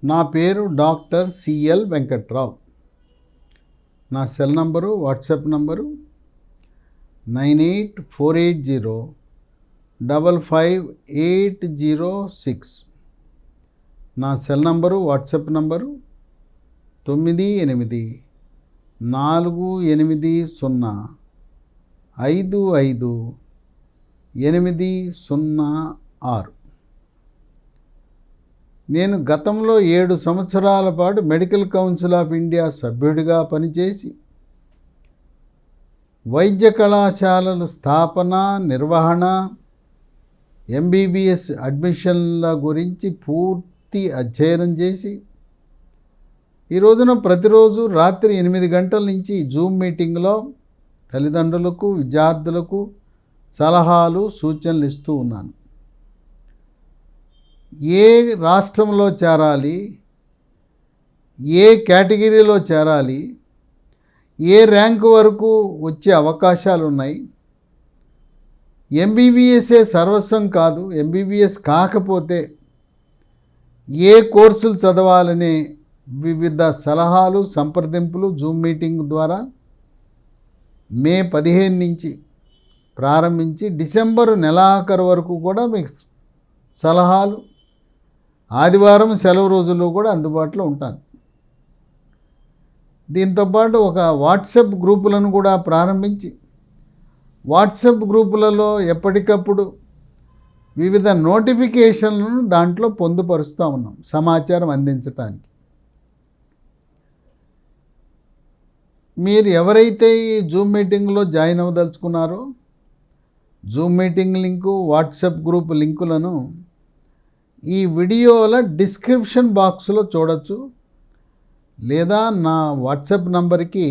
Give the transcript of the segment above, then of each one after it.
నా పేరు doctor CL Venkatrao. నా సెల్ నంబరు, వాట్సాప్ నంబరు 9848055806. నా సెల్ నంబరు, వాట్సాప్ నంబరు 9848555806. నేను గతంలో 7 సంవత్సరాల పాటు మెడికల్ కౌన్సిల్ ఆఫ్ ఇండియా సభ్యుడిగా పనిచేసి వైద్య కళాశాలల స్థాపన, నిర్వహణ, ఎంబీబీఎస్ అడ్మిషన్ల గురించి పూర్తి అధ్యయనం చేసి ఈ రోజున ప్రతిరోజు రాత్రి 8 గంటల నుంచి జూమ్ మీటింగ్లో తల్లిదండ్రులకు, విద్యార్థులకు సలహాలు, సూచనలు ఇస్తూ ఉన్నాను. ఏ రాష్ట్రంలో చేరాలి, ఏ కేటగిరీలో చేరాలి, ఏ ర్యాంకు వరకు వచ్చే అవకాశాలు ఉన్నాయి, ఎంబీబీఎస్ఏ సర్వస్వం కాదు, ఎంబీబీఎస్ కాకపోతే ఏ కోర్సులు చదవాలనే వివిధ సలహాలు, సంప్రదింపులు జూమ్ మీటింగ్ ద్వారా మే 15 నుంచి ప్రారంభించి డిసెంబరు నెలాఖరు వరకు కూడా మీకు సలహాలు, ఆదివారం సెలవు రోజుల్లో కూడా అందుబాటులో ఉంటాను. దీంతోపాటు ఒక వాట్సాప్ గ్రూపులను కూడా ప్రారంభించి వాట్సాప్ గ్రూపులలో ఎప్పటికప్పుడు వివిధ నోటిఫికేషన్లను దాంట్లో పొందుపరుస్తూ ఉన్నాం సమాచారం అందించడానికి. మీరు ఎవరైతే ఈ జూమ్ మీటింగ్లో జాయిన్ అవ్వదలుచుకున్నారో zoom meeting link, WhatsApp group లింకులను ఈ వీడియోల డిస్క్రిప్షన్ బాక్స్లో చూడొచ్చు, లేదా నా వాట్సాప్ నంబర్కి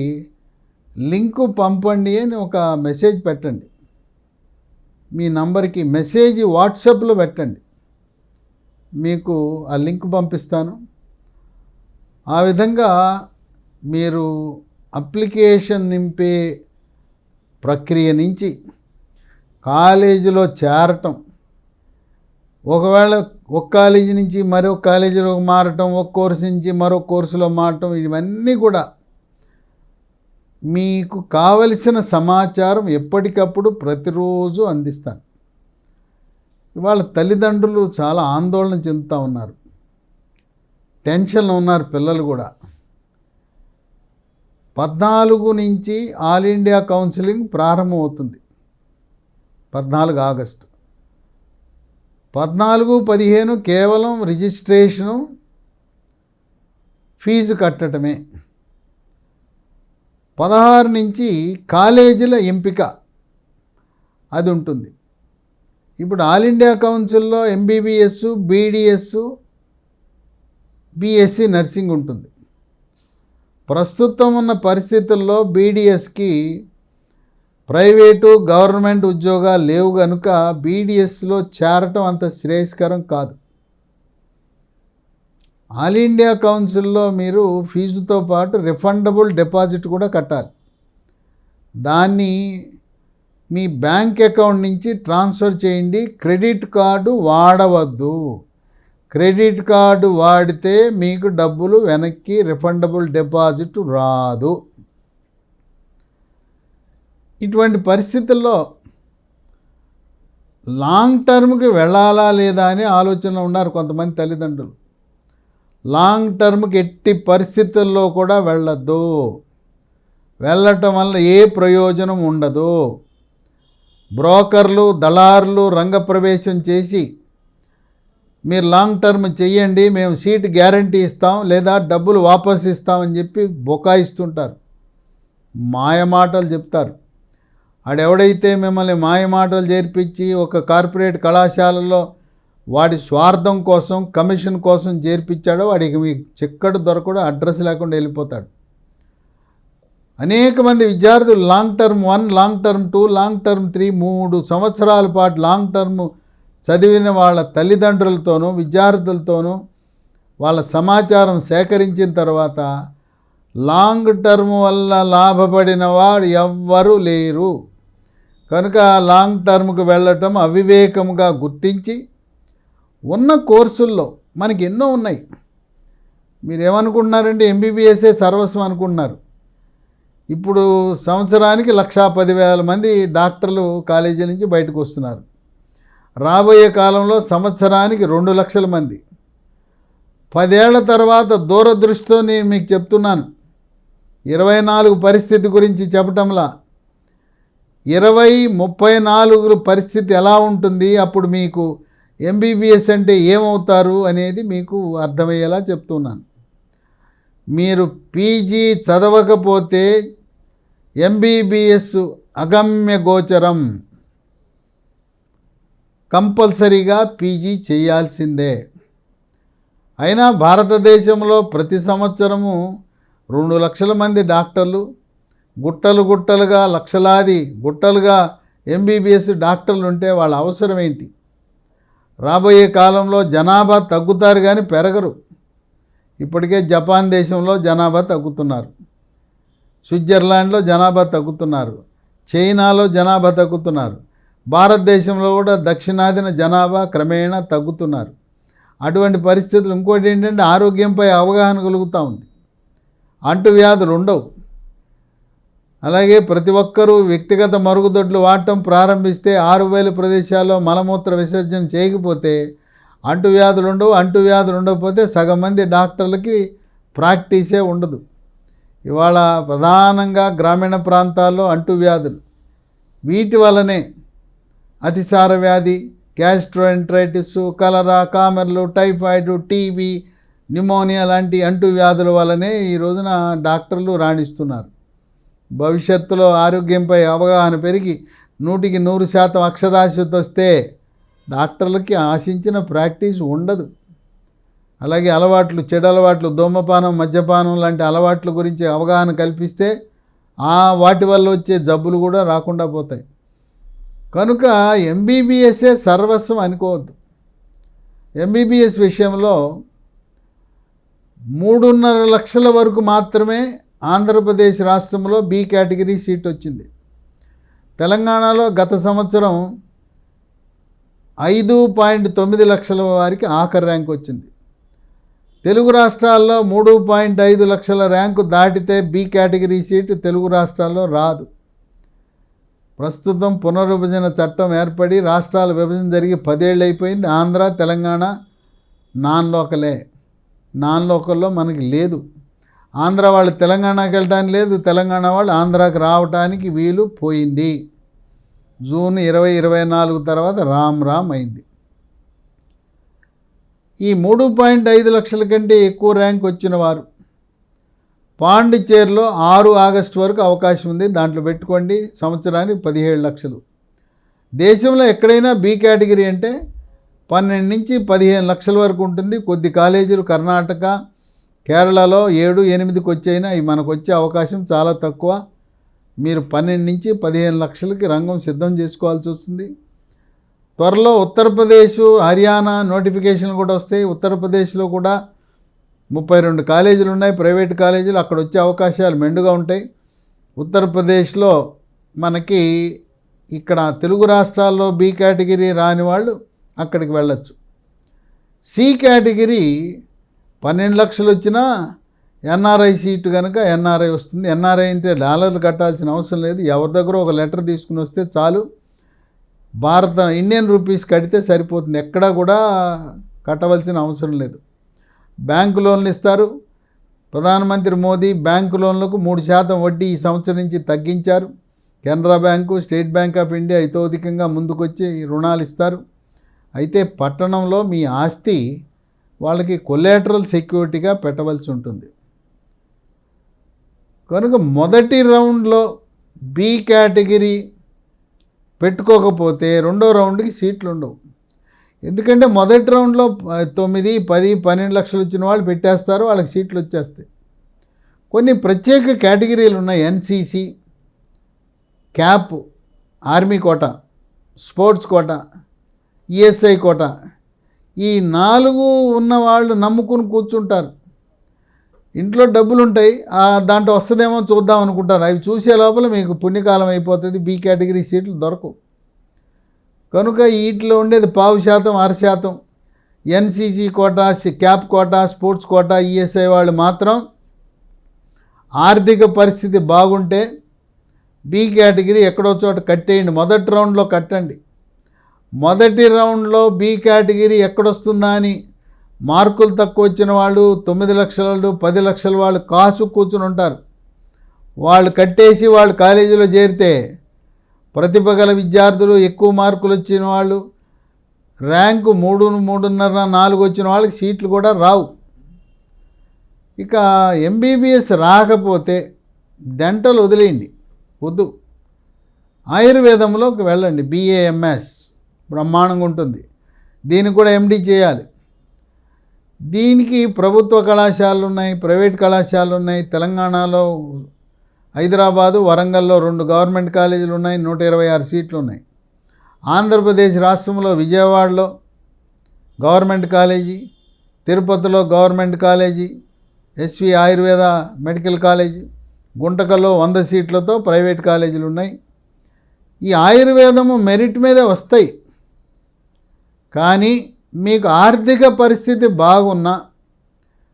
లింకు పంపండి అని ఒక మెసేజ్ పెట్టండి. మీ నంబర్కి మెసేజ్ వాట్సాప్లో పెట్టండి, మీకు ఆ లింక్ పంపిస్తాను. ఆ విధంగా మీరు అప్లికేషన్ నింపే ప్రక్రియ నుంచి కాలేజీలో చేరటం, ఒకవేళ ఒక కాలేజీ నుంచి మరో కాలేజీలో మారటం, ఒక కోర్సు నుంచి మరో కోర్సులో మారటం, ఇవన్నీ కూడా మీకు కావలసిన సమాచారం ఎప్పటికప్పుడు ప్రతిరోజు అందిస్తాను. ఇవాళ తల్లిదండ్రులు చాలా ఆందోళన చెందుతూ ఉన్నారు, టెన్షన్లో ఉన్నారు పిల్లలు కూడా. 14 నుంచి ఆల్ ఇండియా కౌన్సిలింగ్ ప్రారంభమవుతుంది, 14 ఆగస్టు. 14, 15 కేవలం రిజిస్ట్రేషను, ఫీజు కట్టడమే. 16 నుంచి కాలేజీల ఎంపిక అది ఉంటుంది. ఇప్పుడు ఆల్ ఇండియా కౌన్సిల్లో ఎంబీబీఎస్, బీడీఎస్, బీఎస్సీ నర్సింగ్ ఉంటుంది. ప్రస్తుతం ఉన్న పరిస్థితుల్లో బీడీఎస్కి ప్రైవేటు, గవర్నమెంట్ ఉద్యోగాలు లేవు కనుక బీడీఎస్లో చేరటం అంత శ్రేయస్కరం కాదు. ఆల్ ఇండియా కౌన్సిల్లో మీరు ఫీజుతో పాటు రిఫండబుల్ డిపాజిట్ కూడా కట్టాలి. దాన్ని మీ బ్యాంక్ అకౌంట్ నుంచి ట్రాన్స్ఫర్ చేయండి. క్రెడిట్ కార్డు వాడవద్దు. క్రెడిట్ కార్డు వాడితే మీకు డబ్బులు వెనక్కి రిఫండబుల్ డిపాజిట్ రాదు. ఇటువంటి పరిస్థితుల్లో లాంగ్ టర్మ్కి వెళ్ళాలా లేదా అని ఆలోచనలో ఉన్నారు కొంతమంది తల్లిదండ్రులు. లాంగ్ టర్మ్కి ఎట్టి పరిస్థితుల్లో కూడా వెళ్ళద్దు. వెళ్ళటం వల్ల ఏ ప్రయోజనం ఉండదు. బ్రోకర్లు, దళారులు రంగప్రవేశం చేసి మీరు లాంగ్ టర్మ్ చెయ్యండి, మేము సీట్ గ్యారంటీ ఇస్తాం, లేదా డబ్బులు వాపస్ ఇస్తామని చెప్పి బొకాయిస్తుంటారు, మాయమాటలు చెప్తారు. ఆడెవడైతే మిమ్మల్ని మాయమాటలు చేర్పించి ఒక కార్పొరేట్ కళాశాలలో వాడి స్వార్థం కోసం, కమిషన్ కోసం చేర్పించాడో వాడికి మీకు చిక్కడు దొరకడు, అడ్రస్ లేకుండా వెళ్ళిపోతాడు. అనేక మంది విద్యార్థులు long term 1, long term 2, long term 3, 3 సంవత్సరాల పాటు లాంగ్ టర్మ్ చదివిన వాళ్ళ తల్లిదండ్రులతోనూ విద్యార్థులతోనూ వాళ్ళ సమాచారం సేకరించిన తర్వాత లాంగ్ టర్మ్ వల్ల లాభపడిన వాడు ఎవ్వరూ లేరు. కనుక లాంగ్ టర్మ్కి వెళ్ళటం అవివేకంగా గుర్తించి ఉన్న కోర్సుల్లో మనకి ఎన్నో ఉన్నాయి. మీరు ఏమనుకుంటున్నారంటే ఎంబీబీఎస్ఏ సర్వస్వం అనుకుంటున్నారు. ఇప్పుడు సంవత్సరానికి 1,10,000 మంది డాక్టర్లు కాలేజీల నుంచి బయటకు వస్తున్నారు. రాబోయే కాలంలో సంవత్సరానికి 2 లక్షల మంది. 10 ఏళ్ల తర్వాత దూరదృష్టితో నేను మీకు చెప్తున్నాను. 24 పరిస్థితి గురించి చెప్పటంలా 2034 పరిస్థితి ఎలా ఉంటుంది, అప్పుడు మీకు ఎంబీబీఎస్ అంటే ఏమవుతారు అనేది మీకు అర్థమయ్యేలా చెప్తున్నాను. మీరు పీజీ చదవకపోతే ఎంబీబీఎస్ అగమ్య గోచరం, కంపల్సరీగా పీజీ చేయాల్సిందే. అయినా భారతదేశంలో ప్రతి సంవత్సరము 2 లక్షల మంది డాక్టర్లు, గుట్టలుగా లక్షలాది గుట్టలుగా ఎంబీబీఎస్ డాక్టర్లు ఉంటే వాళ్ళ అవసరం ఏంటి? రాబోయే కాలంలో జనాభా తగ్గుతారు కానీ పెరగరు. ఇప్పటికే జపాన్ దేశంలో జనాభా తగ్గుతున్నారు, స్విట్జర్లాండ్లో జనాభా తగ్గుతున్నారు, చైనాలో జనాభా తగ్గుతున్నారు, భారతదేశంలో కూడా దక్షిణాదిన జనాభా క్రమేణా తగ్గుతున్నారు. అటువంటి పరిస్థితులు. ఇంకోటి ఏంటంటే ఆరోగ్యంపై అవగాహన కలుగుతూ ఉంది, అంటువ్యాధులు ఉండవు. అలాగే ప్రతి ఒక్కరూ వ్యక్తిగత మరుగుదొడ్లు వాడటం ప్రారంభిస్తే 6,000 ప్రదేశాల్లో మలమూత్ర విసర్జన చేయకపోతే అంటువ్యాధులు ఉండవు. అంటువ్యాధులు ఉండకపోతే సగం మంది డాక్టర్లకి ప్రాక్టీసే ఉండదు. ఇవాళ ప్రధానంగా గ్రామీణ ప్రాంతాల్లో అంటువ్యాధులు, వీటి వల్లనే అతిసార వ్యాధి, గ్యాస్ట్రోఎంటరైటిస్, కలరా, కామెర్లు, టైఫాయిడ్, టీబీ, న్యూమోనియా లాంటి అంటువ్యాధుల వల్లనే ఈ రోజున డాక్టర్లు రాణిస్తున్నారు. భవిష్యత్తులో ఆరోగ్యంపై అవగాహన పెరిగి 100కి 100% అక్షరాస్యత వస్తే డాక్టర్లకి ఆశించిన ప్రాక్టీస్ ఉండదు. అలాగే అలవాట్లు, చెడు అలవాట్లు, ధూమపానం, మద్యపానం లాంటి అలవాట్ల గురించి అవగాహన కల్పిస్తే వాటి వల్ల వచ్చే జబ్బులు కూడా రాకుండా పోతాయి. కనుక ఎంబీబీఎస్ఏ సర్వస్వం అనుకోవద్దు. ఎంబీబీఎస్ విషయంలో 3.5 లక్షల వరకు మాత్రమే ఆంధ్రప్రదేశ్ రాష్ట్రంలో బి కేటగిరీ సీట్ వచ్చింది. తెలంగాణలో గత సంవత్సరం 5.9 లక్షల వారికి ఆఖరి ర్యాంక్ వచ్చింది. తెలుగు రాష్ట్రాల్లో 3.5 లక్షల ర్యాంకు దాటితే బి కేటగిరీ సీటు తెలుగు రాష్ట్రాల్లో రాదు. ప్రస్తుతం పునర్విభజన చట్టం ఏర్పడి రాష్ట్రాల విభజన జరిగి 10 ఏళ్ళు అయిపోయింది. ఆంధ్ర, తెలంగాణ నాన్ లోకల్లో మనకి లేదు. ఆంధ్ర వాళ్ళు తెలంగాణకి వెళ్ళడానికి లేదు, తెలంగాణ వాళ్ళు ఆంధ్రాకి రావడానికి వీలు పోయింది. జూన్ 2024 తర్వాత రామ్ అయింది. ఈ 3.5 లక్షల కంటే ఎక్కువ ర్యాంక్ వచ్చిన వారు పాండిచ్చేరిలో 6 ఆగస్టు వరకు అవకాశం ఉంది. దాంట్లో పెట్టుకోండి, సంవత్సరానికి 17 లక్షలు. దేశంలో ఎక్కడైనా బి కేటగిరీ అంటే 12 నుంచి 15 లక్షల వరకు ఉంటుంది. కొద్ది కాలేజీలు కర్ణాటక, కేరళలో 7-8కి వచ్చైనా ఇవి మనకు వచ్చే అవకాశం చాలా తక్కువ. మీరు 12 నుంచి 15 లక్షలకి రంగం సిద్ధం చేసుకోవాల్సి వస్తుంది. త్వరలో ఉత్తరప్రదేశ్, హర్యానా నోటిఫికేషన్లు కూడా వస్తాయి. ఉత్తరప్రదేశ్లో కూడా 32 కాలేజీలు ఉన్నాయి, ప్రైవేట్ కాలేజీలు. అక్కడ వచ్చే అవకాశాలు మెండుగా ఉంటాయి. ఉత్తరప్రదేశ్లో మనకి ఇక్కడ తెలుగు రాష్ట్రాల్లో బి కేటగిరీ రాని వాళ్ళు అక్కడికి వెళ్ళచ్చు. సి కేటగిరీ 12 లక్షలు వచ్చినా ఎన్ఆర్ఐ సీటు కనుక ఎన్ఆర్ఐ వస్తుంది. ఎన్ఆర్ఐ అంటే డాలర్లు కట్టాల్సిన అవసరం లేదు. ఎవరి దగ్గర ఒక లెటర్ తీసుకుని వస్తే చాలు, ఇండియన్ రూపీస్ కడితే సరిపోతుంది. ఎక్కడా కూడా కట్టవలసిన అవసరం లేదు. బ్యాంకు లోన్లు ఇస్తారు. ప్రధానమంత్రి మోదీ బ్యాంకు లోన్లకు 3% వడ్డీ ఈ సంవత్సరం నుంచి తగ్గించారు. Canara bank, State Bank of India ఇతోధికంగా ముందుకొచ్చి రుణాలు ఇస్తారు. అయితే పట్టణంలో మీ ఆస్తి వాళ్ళకి కొలాటరల్ సెక్యూరిటీగా పెట్టవలసి ఉంటుంది. కనుక మొదటి రౌండ్లో బి కేటగిరీ పెట్టుకోకపోతే రెండో రౌండ్కి సీట్లు ఉండవు. ఎందుకంటే మొదటి రౌండ్లో 9, 10, 12 లక్షలు వచ్చిన వాళ్ళు పెట్టేస్తారు, వాళ్ళకి సీట్లు వచ్చేస్తాయి. కొన్ని ప్రత్యేక కేటగిరీలు ఉన్నాయి. ఎన్సీసీ, క్యాప్, ఆర్మీ కోట, స్పోర్ట్స్ కోట, ఈఎస్ఐ కోట. ఈ 4 ఉన్నవాళ్ళు నమ్ముకుని కూర్చుంటారు. ఇంట్లో డబ్బులు ఉంటాయి, దాంట్లో వస్తుందేమో చూద్దాం అనుకుంటారు. అవి చూసే లోపల మీకు పుణ్యకాలం అయిపోతుంది, బి కేటగిరీ సీట్లు దొరకవు. కనుక వీటిలో ఉండేది 0.5%, 1%. NCC quota, CAP quota, sports quota, ESI వాళ్ళు మాత్రం ఆర్థిక పరిస్థితి బాగుంటే బి కేటగిరీ ఎక్కడో చోట కట్టేయండి, మొదటి రౌండ్లో కట్టండి. మొదటి రౌండ్లో బి కేటగిరీ ఎక్కడొస్తుందా అని మార్కులు తక్కువ వచ్చిన వాళ్ళు 9 లక్షల 10 లక్షల వాళ్ళు కాసు కూర్చుని ఉంటారు. వాళ్ళు కట్టేసి వాళ్ళు కాలేజీలో చేరితే ప్రతిభ గల విద్యార్థులు, ఎక్కువ మార్కులు వచ్చిన వాళ్ళు, ర్యాంకు 3, 3.5, 4 వచ్చిన వాళ్ళకి సీట్లు కూడా రావు. ఇక ఎంబీబీఎస్ రాకపోతే డెంటల్ వదిలేయండి, వద్దు, ఆయుర్వేదంలోకి వెళ్ళండి. బిఏఎంఎస్ బ్రహ్మాండంగా ఉంటుంది. దీనికి కూడా ఎండి చేయాలి. దీనికి ప్రభుత్వ కళాశాలలు ఉన్నాయి, ప్రైవేట్ కళాశాలలు ఉన్నాయి. తెలంగాణలో హైదరాబాదు, వరంగల్లో 2 గవర్నమెంట్ కాలేజీలు ఉన్నాయి, 126 సీట్లు ఉన్నాయి. ఆంధ్రప్రదేశ్ రాష్ట్రంలో విజయవాడలో గవర్నమెంట్ కాలేజీ, తిరుపతిలో government college, SV Ayurveda medical college, గుంటకల్లో 100 సీట్లతో ప్రైవేట్ కాలేజీలు ఉన్నాయి. ఈ ఆయుర్వేదము మెరిట్ మీదే వస్తాయి. కానీ మీకు ఆర్థిక పరిస్థితి బాగున్నా,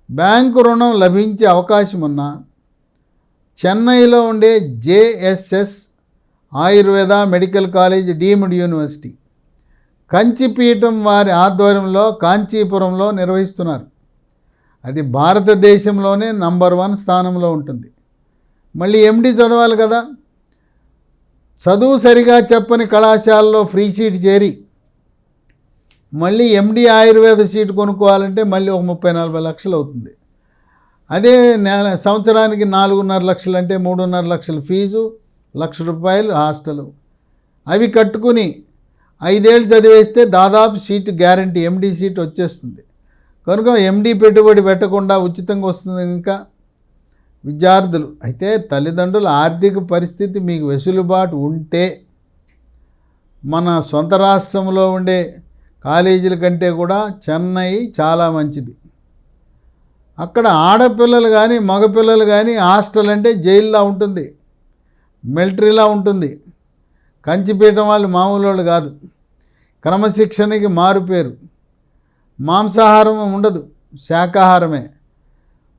బ్యాంకు రుణం లభించే అవకాశం ఉన్నా, చెన్నైలో ఉండే JSS Ayurveda medical college deemed university, కంచిపీఠం వారి ఆధ్వర్యంలో కాంచీపురంలో నిర్వహిస్తున్నారు. అది భారతదేశంలోనే నంబర్ 1 స్థానంలో ఉంటుంది. మళ్ళీ ఎండి చదవాలి కదా, చదువు సరిగా చెప్పని కళాశాలలో ఫ్రీ సీట్ చేరి మళ్ళీ ఎండి ఆయుర్వేద సీటు కొనుక్కోవాలంటే మళ్ళీ ఒక 30-40 లక్షలు అవుతుంది. అదే సంవత్సరానికి 4.5 లక్షలు అంటే 3.5 లక్షల ఫీజు, ₹1,00,000 హాస్టలు. అవి కట్టుకుని 5 ఏళ్ళు చదివేస్తే దాదాపు సీటు గ్యారంటీ, ఎండి సీట్ వచ్చేస్తుంది. కనుక ఎండి పెట్టుబడి పెట్టకుండా ఉచితంగా వస్తుంది. ఇంకా విద్యార్థులు అయితే తల్లిదండ్రుల ఆర్థిక పరిస్థితి మీకు వెసులుబాటు ఉంటే మన సొంత రాష్ట్రంలో ఉండే కాలేజీల కంటే కూడా చెన్నై చాలా మంచిది. అక్కడ ఆడపిల్లలు కానీ మగపిల్లలు కానీ హాస్టల్ అంటే జైల్లో ఉంటుంది, మిలిటరీలా ఉంటుంది. కంచిపీఠం వాళ్ళు మామూలు వాళ్ళు కాదు, క్రమశిక్షణకి మారుపేరు. మాంసాహారం ఉండదు, శాకాహారమే.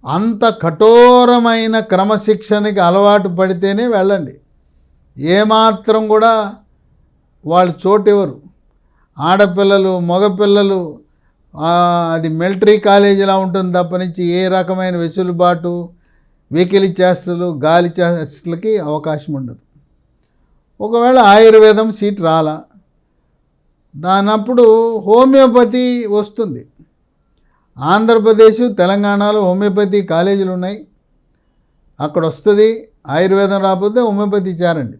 అంత కఠోరమైన క్రమశిక్షణకి అలవాటు పడితేనే వెళ్ళండి. ఏమాత్రం కూడా వాళ్ళు చోటెవరు. ఆడపిల్లలు మగపిల్లలు అది మిలిటరీ కాలేజీలా ఉంటుంది తప్పనించి ఏ రకమైన వెసులుబాటు, వెకిలి చేష్టలు, గాలి చేష్టలకి అవకాశం ఉండదు. ఒకవేళ ఆయుర్వేదం సీట్ రాలా, దానప్పుడు హోమియోపతి వస్తుంది. ఆంధ్రప్రదేశ్, తెలంగాణలో హోమియోపతి కాలేజీలు ఉన్నాయి, అక్కడ వస్తుంది. ఆయుర్వేదం రాకపోతే హోమియోపతి చేరండి.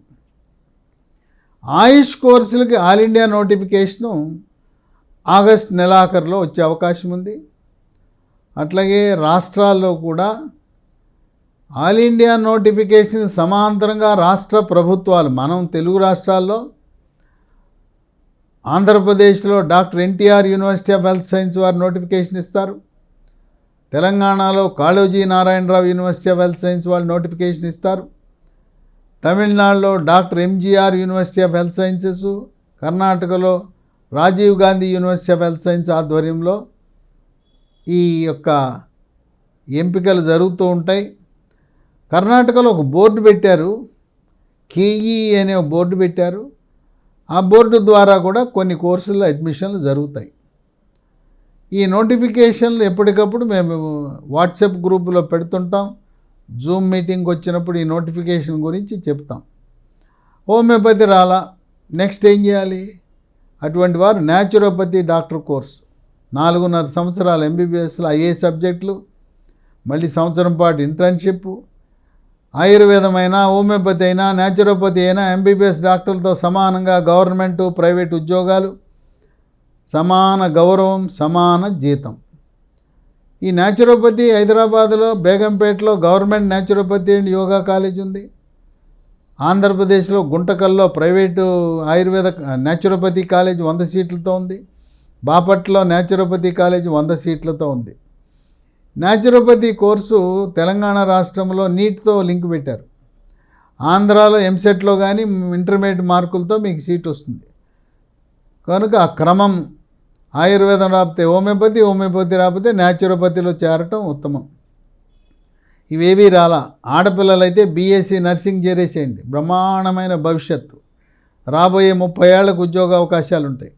ఆయుష్ కోర్సులకి ఆల్ ఇండియా నోటిఫికేషను ఆగస్ట్ నెలాఖరులో వచ్చే అవకాశం ఉంది. అట్లాగే రాష్ట్రాల్లో కూడా ఆల్ ఇండియా నోటిఫికేషన్ సమాంతరంగా రాష్ట్ర ప్రభుత్వాలు, మనం తెలుగు రాష్ట్రాల్లో ఆంధ్రప్రదేశ్లో doctor NTR university of health science వారు నోటిఫికేషన్ ఇస్తారు. తెలంగాణలో Kaloji Narayana Rao university of health science వాళ్ళు నోటిఫికేషన్ ఇస్తారు. తమిళనాడులో doctor MGR university of health sciences, కర్ణాటకలో Rajiv Gandhi university of health science ఆధ్వర్యంలో ఈ యొక్క ఎంపికలు జరుగుతూ ఉంటాయి. కర్ణాటకలో ఒక బోర్డు పెట్టారు, కేఈ అనే ఒక బోర్డు పెట్టారు. ఆ బోర్డు ద్వారా కూడా కొన్ని కోర్సుల్లో అడ్మిషన్లు జరుగుతాయి. ఈ నోటిఫికేషన్లు ఎప్పటికప్పుడు మేము వాట్సాప్ గ్రూపులో పెడుతుంటాం. జూమ్ మీటింగ్ వచ్చినప్పుడు ఈ నోటిఫికేషన్ గురించి చెప్తాం. హోమియోపతి రాలా, నెక్స్ట్ ఏం చేయాలి? అటువంటి వారు న్యాచురోపతి డాక్టర్ కోర్సు 4.5 సంవత్సరాలు ఎంబీబీఎస్లో అయ్యే సబ్జెక్టులు, మళ్ళీ సంవత్సరం పాటు ఇంటర్న్షిప్. ఆయుర్వేదమైనా, హోమియోపతి అయినా, న్యాచురోపతి అయినా ఎంబీబీఎస్ డాక్టర్లతో సమానంగా గవర్నమెంటు, ప్రైవేట్ ఉద్యోగాలు, సమాన గౌరవం, సమాన జీతం. ఈ న్యాచురోపతి హైదరాబాద్లో బేగంపేటలో government naturopathy and yoga college ఉంది. ఆంధ్రప్రదేశ్లో గుంటకల్లో ప్రైవేటు ఆయుర్వేద న్యాచురోపతి కాలేజ్ 100 సీట్లతో ఉంది. బాపట్లలో న్యాచురోపతి కాలేజ్ 100 సీట్లతో ఉంది. న్యాచురోపతి కోర్సు తెలంగాణ రాష్ట్రంలో నీట్తో లింక్ పెట్టారు. ఆంధ్రాలో ఎంసెట్లో కానీ ఇంటర్మీడియట్ మార్కులతో మీకు సీట్ వస్తుంది. కనుక ఆ క్రమం, ఆయుర్వేదం రాకపోతే హోమియోపతి, హోమియోపతి రాకపోతే న్యాచురోపతిలో చేరటం ఉత్తమం. ఇవేవీ రాలా. ఆడపిల్లలైతే బీఎస్సీ నర్సింగ్ చేరేసేయండి, బ్రహ్మాండమైన భవిష్యత్తు. రాబోయే 30 ఏళ్లకు ఉద్యోగ అవకాశాలు ఉంటాయి.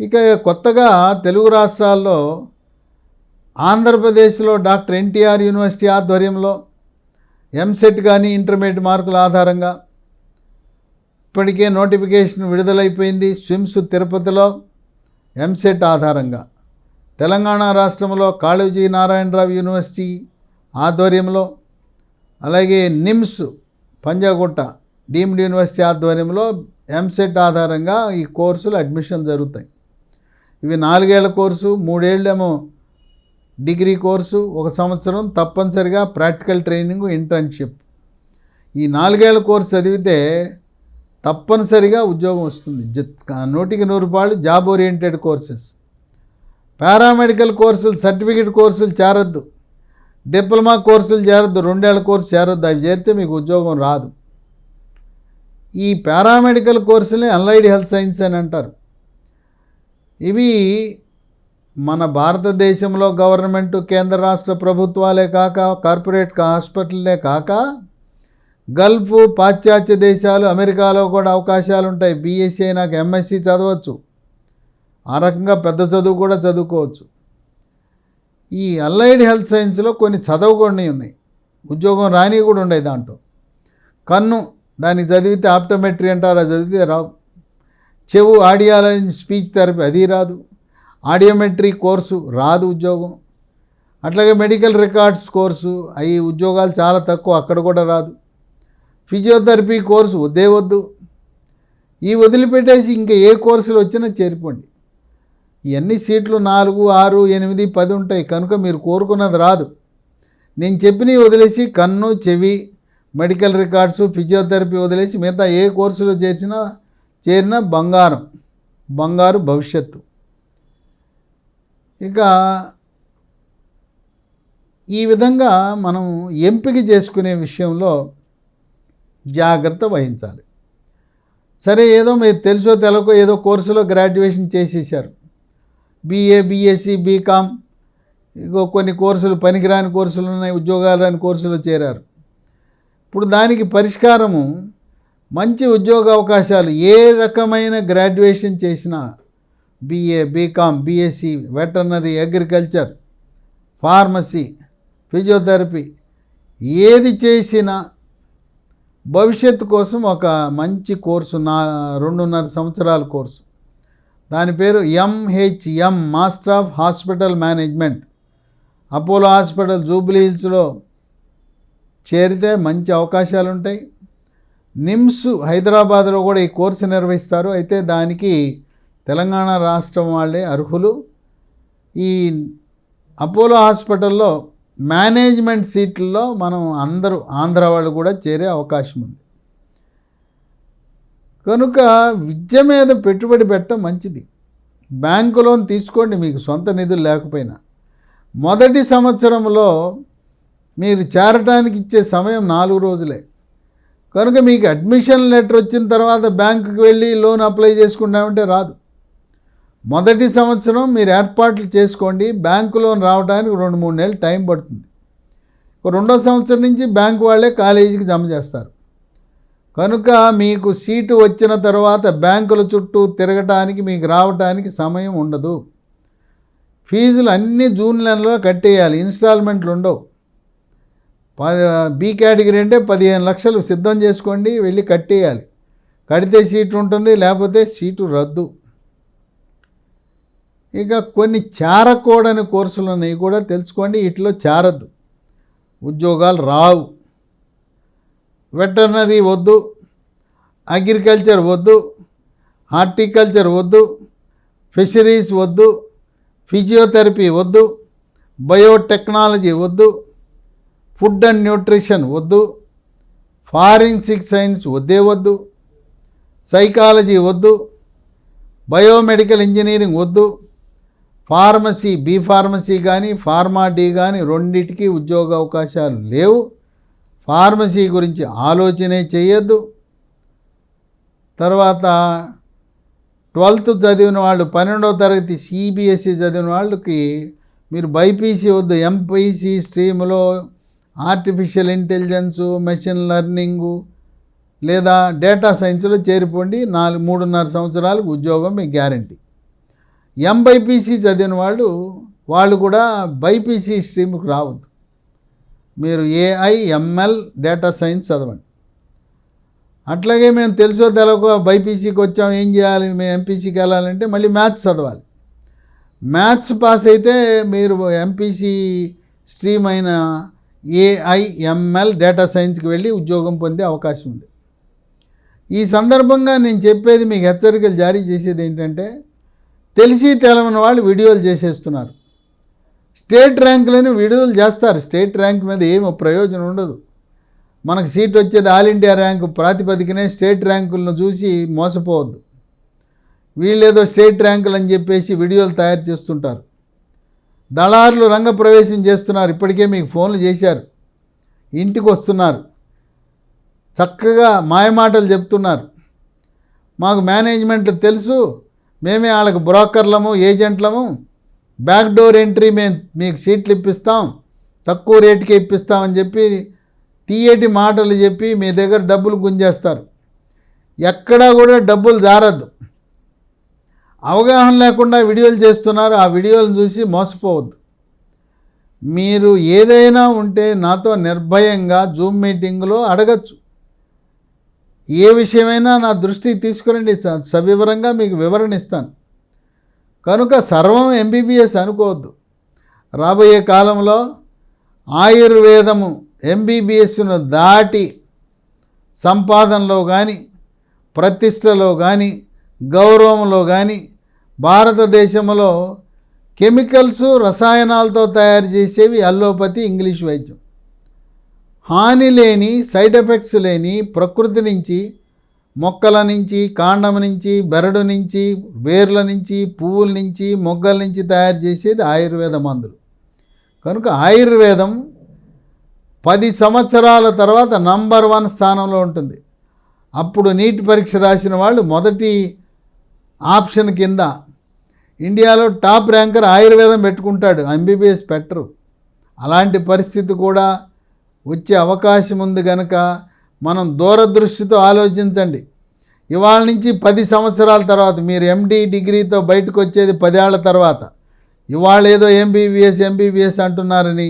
ఇక కొత్తగా తెలుగు రాష్ట్రాల్లో ఆంధ్రప్రదేశ్లో డాక్టర్ ఎన్టీఆర్ యూనివర్సిటీ ఆధ్వర్యంలో ఎంసెట్ కానీ ఇంటర్మీడియట్ మార్కుల ఆధారంగా ఇప్పటికే నోటిఫికేషన్ విడుదలైపోయింది. స్విమ్స్ తిరుపతిలో ఎంసెట్ ఆధారంగా. తెలంగాణ రాష్ట్రంలో కాళోజీ నారాయణరావు యూనివర్సిటీ ఆధ్వర్యంలో, అలాగే నిమ్స్ పంజాగుట్ట డీమ్డ్ యూనివర్సిటీ ఆధ్వర్యంలో ఎంసెట్ ఆధారంగా ఈ కోర్సులు అడ్మిషన్ జరుగుతాయి. ఇవి 4 ఏళ్ల కోర్సు, 3 ఏళ్ళేమో డిగ్రీ కోర్సు, 1 సంవత్సరం తప్పనిసరిగా ప్రాక్టికల్ ట్రైనింగ్, ఇంటర్న్షిప్. ఈ 4 ఏళ్ల కోర్సు చదివితే తప్పనిసరిగా ఉద్యోగం వస్తుంది. 100కి 100 రూపాయలు జాబ్ ఓరియంటెడ్ కోర్సెస్. పారామెడికల్ కోర్సులు, సర్టిఫికేట్ కోర్సులు చేరొద్దు, డిప్లొమా కోర్సులు చేరొద్దు, 2 ఏళ్ల కోర్సు చేరొద్దు. అవి చేరితే మీకు ఉద్యోగం రాదు. ఈ పారామెడికల్ కోర్సులే అలైడ్ హెల్త్ సైన్స్ అని అంటారు. ఇవి మన భారతదేశంలో గవర్నమెంట్, కేంద్ర రాష్ట్ర ప్రభుత్వాలే కాక, కార్పొరేట్ హాస్పిటల్లే కాక, గల్ఫ్, పాశ్చాత్య దేశాలు, అమెరికాలో కూడా అవకాశాలు ఉంటాయి. బీఎస్సీ అయినాక ఎంఎస్సీ చదవచ్చు. ఆ రకంగా పెద్ద చదువు కూడా చదువుకోవచ్చు. ఈ అలైడ్ హెల్త్ సైన్స్లో కొన్ని చదవకూడని ఉన్నాయి, ఉద్యోగం రాని కూడా ఉన్నాయి. దాంట్లో కన్ను, దాన్ని చదివితే ఆప్టోమెట్రీ అంటారు, అది చదివితే రావు. చెవు, ఆడియాలజీ స్పీచ్ థెరపీ, అది రాదు. ఆడియోమెట్రీ కోర్సు రాదు ఉద్యోగం. అట్లాగే మెడికల్ రికార్డ్స్ కోర్సు, అవి ఉద్యోగాలు చాలా తక్కువ, అక్కడ కూడా రాదు. ఫిజియోథెరపీ కోర్సు వద్దు. ఈ వదిలిపెట్టేసి ఇంకా ఏ కోర్సులు వచ్చినా చేరిపోండి. ఇవన్నీ సీట్లు 4, 6, 8, 10 ఉంటాయి కనుక మీరు కోరుకున్నది రాదు. నేను చెప్పినవి వదిలేసి కన్ను, చెవి, మెడికల్ రికార్డ్స్, ఫిజియోథెరపీ వదిలేసి మిగతా ఏ కోర్సులో చేరినా బంగారు భవిష్యత్తు. ఇక ఈ విధంగా మనం ఎంపిక చేసుకునే విషయంలో జాగ్రత్త వహించాలి. సరే, ఏదో మీరు తెలుసో తెలకో ఏదో కోర్సులో గ్రాడ్యుయేషన్ చేసేసారు, బీఏ, బీఎస్సీ, బీకామ్, ఇంకో కొన్ని కోర్సులు, పనికిరాని కోర్సులు ఉన్నాయి, ఉద్యోగాలు రాని కోర్సులో చేరారు. ఇప్పుడు దానికి పరిష్కారము మంచి ఉద్యోగ అవకాశాలు. ఏ రకమైన గ్రాడ్యుయేషన్ చేసినా, BA, BCom, BSc, veterinary, agriculture, pharmacy, physiotherapy, ఏది చేసినా భవిష్యత్తు కోసం ఒక మంచి కోర్సు, 2.5 సంవత్సరాల కోర్సు. దాని పేరు MHM, master of hospital management. Apollo hospital Jubilee హిల్స్లో చేరితే మంచి అవకాశాలు ఉంటాయి. నిమ్స్ హైదరాబాద్లో కూడా ఈ కోర్సు నిర్వహిస్తారు. అయితే దానికి తెలంగాణ రాష్ట్రం వాళ్ళే అర్హులు. ఈ అపోలో హాస్పిటల్లో మేనేజ్మెంట్ సీట్లలో మనం అందరూ ఆంధ్ర వాళ్ళు కూడా చేరే అవకాశం ఉంది. కనుక విద్య మీద పెట్టుబడి పెట్టడం మంచిది. బ్యాంకు లోన్ తీసుకోండి, మీకు సొంత నిధులు లేకపోయినా. మొదటి సంవత్సరంలో మీరు చేరటానికి ఇచ్చే సమయం 4 రోజులే. కనుక మీకు అడ్మిషన్ లెటర్ వచ్చిన తర్వాత బ్యాంకుకి వెళ్ళి లోన్ అప్లై చేసుకుంటామంటే రాదు. మొదటి సంవత్సరం మీరు ఏర్పాట్లు చేసుకోండి. బ్యాంకు లోన్ రావడానికి 2-3 నెలలు టైం పడుతుంది. 2వ సంవత్సరం నుంచి బ్యాంకు వాళ్ళే కాలేజీకి జమ చేస్తారు. కనుక మీకు సీటు వచ్చిన తర్వాత బ్యాంకుల చుట్టూ తిరగటానికి, మీకు రావటానికి సమయం ఉండదు. ఫీజులు అన్నీ జూన్ నెలలో కట్టేయాలి, ఇన్స్టాల్మెంట్లు ఉండవు. బి కేటగిరీ అంటే 15 లక్షలు సిద్ధం చేసుకోండి, వెళ్ళి కట్టేయాలి. కడితే సీటు ఉంటుంది, లేకపోతే సీటు రద్దు. ఇక కొన్ని చేరకూడని కోర్సులు ఉన్నాయి కూడా తెలుసుకోండి. ఇట్లో చేరద్దు, ఉద్యోగాలు రావు. వెటర్నరీ వద్దు, అగ్రికల్చర్ వద్దు, హార్టికల్చర్ వద్దు, ఫిషరీస్ వద్దు, ఫిజియోథెరపీ వద్దు, బయోటెక్నాలజీ వద్దు, ఫుడ్ అండ్ న్యూట్రిషన్ వద్దు, ఫారెన్సిక్ సైన్స్ వద్దు, సైకాలజీ వద్దు, బయోమెడికల్ ఇంజనీరింగ్ వద్దు, ఫార్మసీ, బి ఫార్మసీ కానీ ఫార్మా డి కానీ రెండిటికి ఉద్యోగ అవకాశాలు లేవు. ఫార్మసీ గురించి ఆలోచనే చేయొద్దు. తర్వాత 12th చదివిన వాళ్ళు 12వ తరగతి సిబిఎస్ఈ చదివిన వాళ్ళకి మీరు బైపీసీ వద్దు, ఎంపీసీ స్ట్రీమ్లో ఆర్టిఫిషియల్ ఇంటెలిజెన్సు, మెషిన్ లెర్నింగు లేదా డేటా సైన్స్లో చేరిపోండి. 3.5 సంవత్సరాలకు ఉద్యోగం మీకు గ్యారంటీ. ఎంబైపీసీ చదివిన వాళ్ళు కూడా బైపీసీ స్ట్రీమ్కి రావద్దు. మీరు ఏఐ, ఎంఎల్, డేటా సైన్స్ చదవండి. అట్లాగే మేము తెలుసో తెలవకో బైపీసీకి వచ్చాం, ఏం చేయాలి, మేము ఎంపీసీకి వెళ్ళాలంటే మళ్ళీ మ్యాథ్స్ చదవాలి. మ్యాథ్స్ పాస్ అయితే మీరు ఎంపీసీ స్ట్రీమ్ అయిన ఏఐ, ఎంఎల్, డేటా సైన్స్కి వెళ్ళి ఉద్యోగం పొందే అవకాశం ఉంది. ఈ సందర్భంగా నేను చెప్పేది, మీకు హెచ్చరికలు జారీ చేసేది ఏంటంటే, తెలిసి తెలవని వాళ్ళు వీడియోలు చేసేస్తున్నారు. స్టేట్ ర్యాంకులని వీడియోలు చేస్తారు. స్టేట్ ర్యాంక్ మీద ఏమో ప్రయోజనం ఉండదు. మనకు సీట్ వచ్చేది ఆల్ ఇండియా ర్యాంకు ప్రాతిపదికనే. స్టేట్ ర్యాంకులను చూసి మోసపోవద్దు. వీళ్ళేదో స్టేట్ ర్యాంకులు అని చెప్పేసి వీడియోలు తయారు చేస్తుంటారు. దళారులు రంగప్రవేశం చేస్తున్నారు. ఇప్పటికే మీకు ఫోన్లు చేశారు, ఇంటికి వస్తున్నారు, చక్కగా మాయమాటలు చెప్తున్నారు. మాకు మేనేజ్మెంట్ తెలుసు, మేమే వాళ్ళకి బ్రోకర్లము, ఏజెంట్లము, బ్యాక్డోర్ ఎంట్రీ మేము మీకు సీట్లు ఇప్పిస్తాం, తక్కువ రేటుకే ఇప్పిస్తామని చెప్పి తీయటి మాటలు చెప్పి మీ దగ్గర డబ్బులు గుంజేస్తారు. ఎక్కడా కూడా డబ్బులు జారద్దు. అవగాహన లేకుండా వీడియోలు చేస్తున్నారు. ఆ వీడియోలను చూసి మోసపోవద్దు. మీరు ఏదైనా ఉంటే నాతో నిర్భయంగా జూమ్ మీటింగ్లో అడగచ్చు. ఏ విషయమైనా నా దృష్టికి తీసుకురండి, సవివరంగా మీకు వివరణ ఇస్తాను. కనుక సర్వం ఎంబీబీఎస్ అనుకోవద్దు. రాబోయే కాలంలో ఆయుర్వేదము ఎంబీబీఎస్ను దాటి సంపాదనలో కానీ, ప్రతిష్టలో కానీ, గౌరవంలో కానీ భారతదేశంలో కెమికల్స్, రసాయనాలతో తయారు చేసేవి అల్లోపతి, ఇంగ్లీష్ వైద్యం. హాని లేని, సైడ్ ఎఫెక్ట్స్ లేని, ప్రకృతి నుంచి, మొక్కల నుంచి, కాండం నుంచి, బెరడు నుంచి, వేర్ల నుంచి, పువ్వుల నుంచి, మొగ్గల నుంచి తయారు చేసేది ఆయుర్వేద మందులు. కనుక ఆయుర్వేదం 10 సంవత్సరాల తర్వాత నంబర్ 1 స్థానంలో ఉంటుంది. అప్పుడు నీట్ పరీక్ష రాసిన వాళ్ళు మొదటి ఆప్షన్ కింద ఇండియాలో టాప్ ర్యాంకర్ ఆయుర్వేదం పెట్టుకుంటాడు, ఎంబీబీఎస్ పెట్టరు. అలాంటి పరిస్థితి కూడా వచ్చే అవకాశం ఉంది. కనుక మనం దూరదృష్టితో ఆలోచించండి. ఇవాళ నుంచి 10 సంవత్సరాల తర్వాత మీరు ఎండి డిగ్రీతో బయటకు వచ్చేది 10 ఏళ్ల తర్వాత. ఇవాళ ఏదో ఎంబీబీఎస్ అంటున్నారని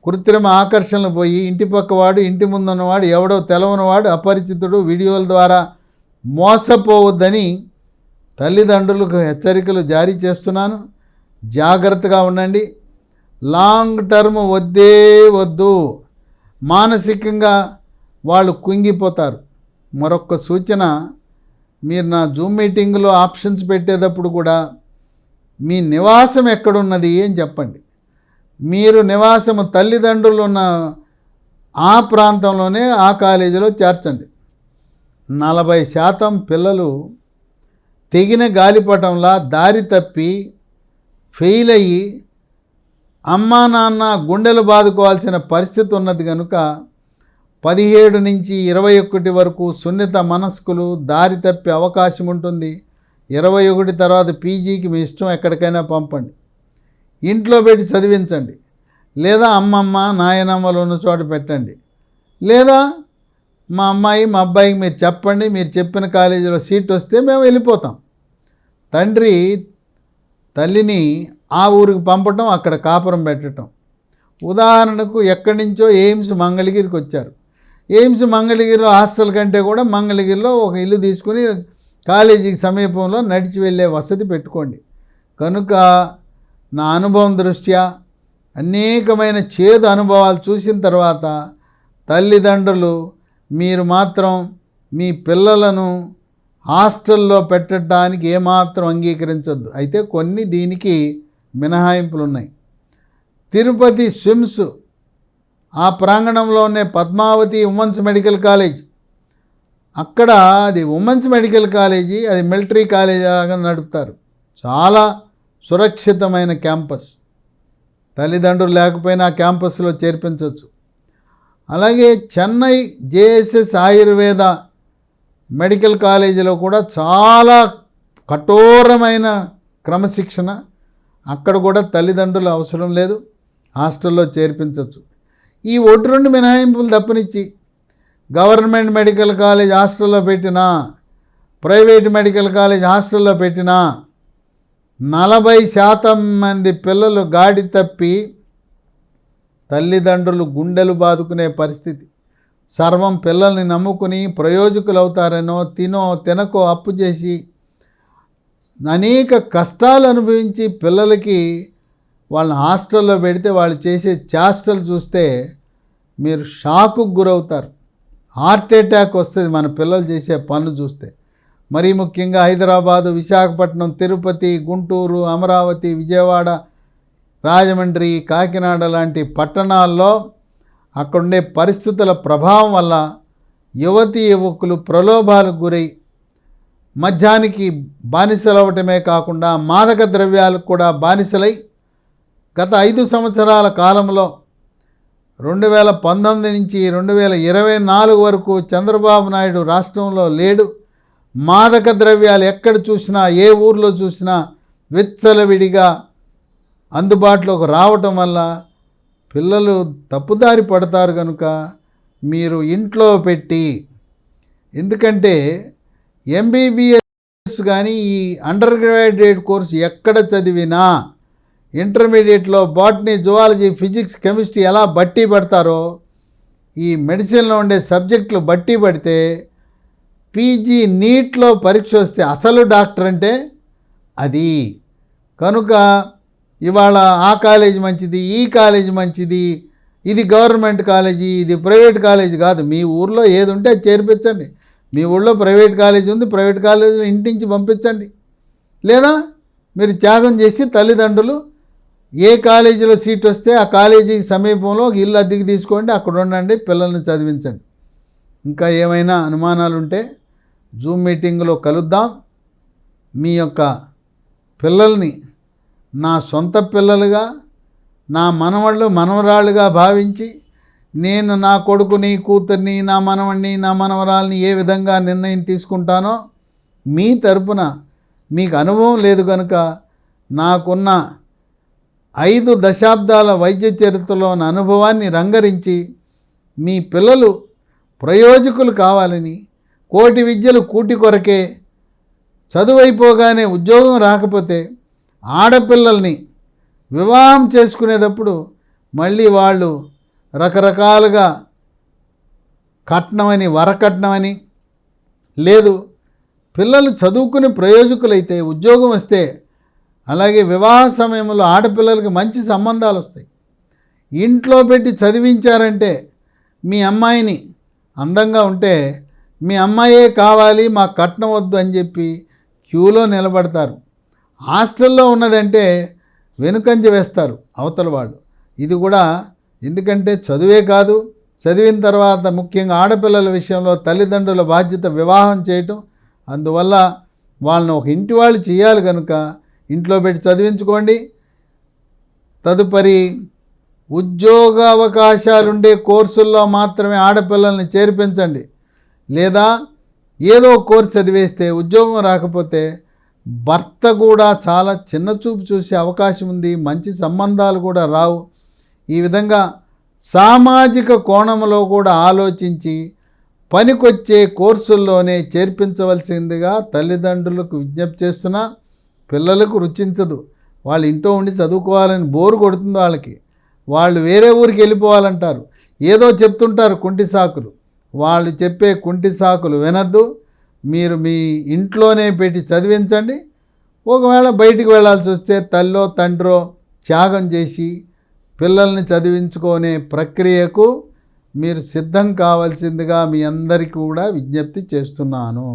కృత్రిమ ఆకర్షణలు పోయి ఇంటి పక్కవాడు, ఇంటి ముందున్నవాడు, ఎవడో తెలవనివాడు, అపరిచితుడు వీడియోల ద్వారా మోసపోవద్దని తల్లిదండ్రులకు హెచ్చరికలు జారీ చేస్తున్నాను. జాగ్రత్తగా ఉండండి. లాంగ్ టర్మ్ వద్దు. మానసికంగా వాళ్ళు కుంగిపోతారు. మరొక సూచన, మీరు నా జూమ్ మీటింగ్లో ఆప్షన్స్ పెట్టేటప్పుడు కూడా మీ నివాసం ఎక్కడున్నది అని చెప్పండి. మీరు నివాసము తల్లిదండ్రులు ఉన్న ఆ ప్రాంతంలోనే ఆ కాలేజీలో చేర్చండి. 40% పిల్లలు తెగిన గాలిపటంలా దారి తప్పి ఫెయిల్ అయ్యి అమ్మా నాన్న గుండెలు బాదుకోవాల్సిన పరిస్థితి ఉన్నది. కనుక 17 నుంచి 21 వరకు సున్నిత మనస్కులు దారి తప్పే అవకాశం ఉంటుంది. 21 తర్వాత పీజీకి మీ ఇష్టం, ఎక్కడికైనా పంపండి. ఇంట్లో పెట్టి చదివించండి, లేదా అమ్మమ్మ నాయనమ్మలు ఉన్న చోట పెట్టండి, లేదా మా అమ్మాయి మా అబ్బాయికి మీరు చెప్పండి, మీరు చెప్పిన కాలేజీలో సీట్ వస్తే మేము వెళ్ళిపోతాం. తండ్రి తల్లిని ఆ ఊరికి పంపటం, అక్కడ కాపురం పెట్టడం. ఉదాహరణకు ఎక్కడి నుంచో ఎయిమ్స్ మంగళగిరికి వచ్చారు. ఎయిమ్స్ మంగళగిరిలో హాస్టల్ కంటే కూడా మంగళగిరిలో ఒక ఇల్లు తీసుకుని కాలేజీకి సమీపంలో నడిచి వెళ్ళే వసతి పెట్టుకోండి. కనుక నా అనుభవం దృష్ట్యా అనేకమైన చేదు అనుభవాలు చూసిన తర్వాత తల్లిదండ్రులు మీరు మాత్రం మీ పిల్లలను హాస్టల్లో పెట్టడానికి ఏమాత్రం అంగీకరించొద్దు. అయితే కొన్ని దీనికి మినహాయింపులు ఉన్నాయి. తిరుపతి స్విమ్స్ ఆ ప్రాంగణంలోనే పద్మావతి ఉమెన్స్ మెడికల్ కాలేజ్, అక్కడ అది ఉమెన్స్ మెడికల్ కాలేజీ, అది మిలిటరీ కాలేజీ లాగా నడుపుతారు. చాలా సురక్షితమైన క్యాంపస్. తల్లిదండ్రులు లేకపోయినా ఆ క్యాంపస్లో చేర్పించవచ్చు. అలాగే చెన్నై జేఎస్ఎస్ ఆయుర్వేద మెడికల్ కాలేజీలో కూడా చాలా కఠోరమైన క్రమశిక్షణ. అక్కడ కూడా తల్లిదండ్రులు అవసరం లేదు, హాస్టల్లో చేర్పించవచ్చు. ఈ 1-2 మినహాయింపులు తప్పనిచ్చి గవర్నమెంట్ మెడికల్ కాలేజ్ హాస్టల్లో పెట్టినా, ప్రైవేట్ మెడికల్ కాలేజ్ హాస్టల్లో పెట్టినా 40% మంది పిల్లలు గాడి తప్పి తల్లిదండ్రులు గుండెలు బాదుకునే పరిస్థితి. సర్వం పిల్లల్ని నమ్ముకుని ప్రయోజకులు అవుతారనో తినకో అప్పు చేసి అనేక కష్టాలు అనుభవించి పిల్లలకి వాళ్ళని హాస్టల్లో పెడితే వాళ్ళు చేసే చేష్టలు చూస్తే మీరు షాకుకు గురవుతారు. హార్ట్ అటాక్ వస్తుంది మన పిల్లలు చేసే పనులు చూస్తే. మరీ ముఖ్యంగా హైదరాబాదు, విశాఖపట్నం, తిరుపతి, గుంటూరు, అమరావతి, విజయవాడ, రాజమండ్రి, కాకినాడ లాంటి పట్టణాల్లో అక్కడుండే పరిస్థితుల ప్రభావం వల్ల యువకులు ప్రలోభాలకు గురై మద్యానికి బానిసలవటమే కాకుండా మాదక ద్రవ్యాలకు కూడా బానిసలై గత 5 సంవత్సరాల కాలంలో 2019 నుంచి 2024 వరకు చంద్రబాబు నాయుడు రాష్ట్రంలో లేడు. మాదక ద్రవ్యాలు ఎక్కడ చూసినా, ఏ ఊర్లో చూసినా విచ్చలవిడిగా అందుబాటులోకి రావటం వల్ల పిల్లలు తప్పుదారి పడతారు. కనుక మీరు ఇంట్లో పెట్టి, ఎందుకంటే ఎంబీబీఎస్ కానీ ఈ అండర్ గ్రాడ్యుయేట్ కోర్సు ఎక్కడ చదివినా ఇంటర్మీడియట్లో బాటనీ, జువాలజీ, ఫిజిక్స్, కెమిస్ట్రీ ఎలా బట్టి పడతారో ఈ మెడిసిన్లో ఉండే సబ్జెక్టులు బట్టి పడితే పీజీ నీట్లో పరీక్ష వస్తే అసలు డాక్టర్ అంటే అది. కనుక ఇవాళ ఆ కాలేజ్ మంచిది, ఈ కాలేజ్ మంచిది, ఇది గవర్నమెంట్ కాలేజీ, ఇది ప్రైవేట్ కాలేజీ కాదు. మీ ఊర్లో ఏది ఉంటే అది చేర్పించండి. మీ ఊళ్ళో ప్రైవేట్ కాలేజీ ఉంది, ప్రైవేట్ కాలేజీలో ఇంటించి పంపించండి. లేదా మీరు త్యాగం చేసి తల్లిదండ్రులు ఏ కాలేజీలో సీట్ వస్తే ఆ కాలేజీకి సమీపంలో ఒక ఇల్లు అద్దెకి తీసుకోండి, అక్కడ ఉండండి, పిల్లల్ని చదివించండి. ఇంకా ఏమైనా అనుమానాలు ఉంటే జూమ్ మీటింగ్లో కలుద్దాం. మీ యొక్క పిల్లల్ని నా సొంత పిల్లలుగా, నా మనవళ్ళు మనవరాళ్ళుగా భావించి నేను నా కొడుకుని, కూతుర్ని, నా మనవణ్ణి, నా మనవరాల్ని ఏ విధంగా నిర్ణయం తీసుకుంటానో మీ తరపున మీకు అనుభవం లేదు కనుక నాకున్న 5 దశాబ్దాల వైద్య చరిత్రలోని అనుభవాన్ని రంగరించి మీ పిల్లలు ప్రయోజకులు కావాలని, కోటి విద్యలు కూటి కొరకే, చదువైపోగానే ఉద్యోగం రాకపోతే ఆడపిల్లల్ని వివాహం చేసుకునేటప్పుడు మళ్ళీ వాళ్ళు రకరకాలుగా కట్నమని, వరకట్నమని, లేదు పిల్లలు చదువుకుని ప్రయోజకులైతే ఉద్యోగం వస్తే, అలాగే వివాహ సమయంలో ఆడపిల్లలకి మంచి సంబంధాలు వస్తాయి. ఇంట్లో పెట్టి చదివించారంటే మీ అమ్మాయిని అందంగా ఉంటే మీ అమ్మాయే కావాలి, మా కట్నం వద్దు అని చెప్పి క్యూలో నిలబడతారు. హాస్టల్లో ఉన్నదంటే వెనుకంజ వేస్తారు అవతల వాళ్ళు. ఇది కూడా ఎందుకంటే చదువే కాదు, చదివిన తర్వాత ముఖ్యంగా ఆడపిల్లల విషయంలో తల్లిదండ్రుల బాధ్యత వివాహం చేయటం. అందువల్ల వాళ్ళని ఒక ఇంటి వాళ్ళు చేయాలి కనుక ఇంట్లో పెట్టి చదివించుకోండి. తదుపరి ఉద్యోగ అవకాశాలుండే కోర్సుల్లో మాత్రమే ఆడపిల్లల్ని చేర్పించండి. లేదా ఏదో కోర్సు చదివేస్తే ఉద్యోగం రాకపోతే భర్త కూడా చాలా చిన్న చూపు చూసే అవకాశం ఉంది, మంచి సంబంధాలు కూడా రావు. ఈ విధంగా సామాజిక కోణంలో కూడా ఆలోచించి పనికొచ్చే కోర్సుల్లోనే చేర్పించవలసిందిగా తల్లిదండ్రులకు విజ్ఞప్తి చేస్తున్నా. పిల్లలకు రుచించదు, వాళ్ళు ఇంట్లో ఉండి చదువుకోవాలని బోరు కొడుతుంది వాళ్ళకి. వాళ్ళు వేరే ఊరికి వెళ్ళిపోవాలంటారు, ఏదో చెప్తుంటారు కుంటి సాకులు. వాళ్ళు చెప్పే కుంటి సాకులు వినద్దు. మీరు మీ ఇంట్లోనే పెట్టి చదివించండి. ఒకవేళ బయటికి వెళ్ళాల్సి వస్తే తల్లో తండ్రో త్యాగం చేసి పిల్లల్ని చదివించుకునే ప్రక్రియకు మీరు సిద్ధం కావాల్సిందిగా మీ అందరికీ కూడా విజ్ఞప్తి చేస్తున్నాను.